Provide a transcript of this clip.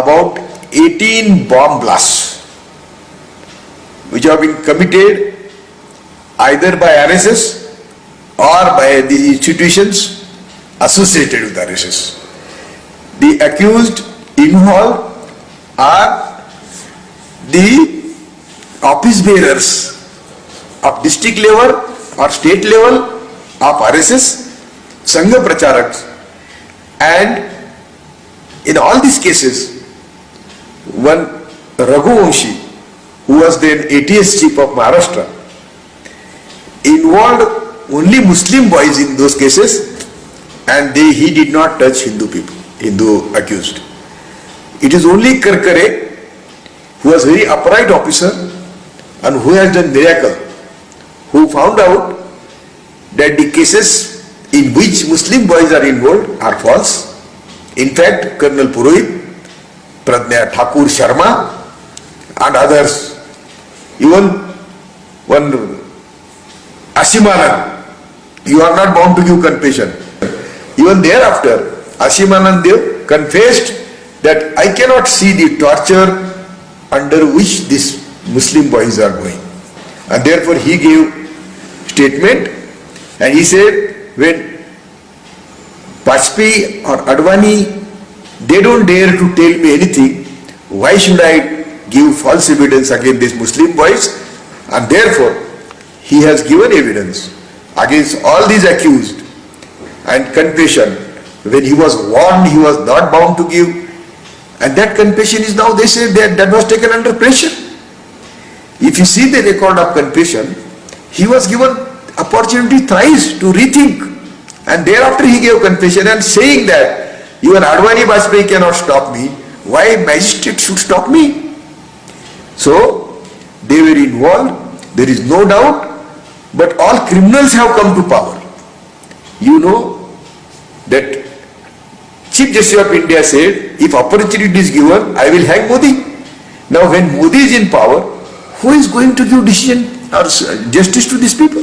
about 18 bomb blasts which have been committed either by RSS or by the institutions associated with RSS. The accused involved are the office bearers of district level or state level of RSS, Sangha Pracharaks, and in all these cases, one Raghuvanshi, who was then ATS chief of Maharashtra, involved only Muslim boys in those cases, and he did not touch Hindu people, Hindu accused. It is only Karkare, who was very upright officer and who has done miracle, who found out that the cases in which Muslim boys are involved are false. In fact, Colonel Purohit, Pradnya Thakur Sharma and others, even one Asimanand, you are not bound to give confession. Even thereafter, Asimanand Dev confessed that I cannot see the torture under which these Muslim boys are going. And therefore he gave statement and he said, when Vajpayee or Advani, they don't dare to tell me anything, why should I give false evidence against these Muslim boys? And therefore he has given evidence against all these accused and confession. When he was warned, he was not bound to give, and that confession is now, they say that was taken under pressure. If you see the record of confession, he was given opportunity thrice to rethink, and thereafter he gave confession and saying that even Advani Vajpayee cannot stop me, why magistrate should stop me? So they were involved, there is no doubt, but all criminals have come to power. You know that Chief Justice of India said, if opportunity is given, I will hang Modi. Now when Modi is in power, who is going to give decision or justice to these people?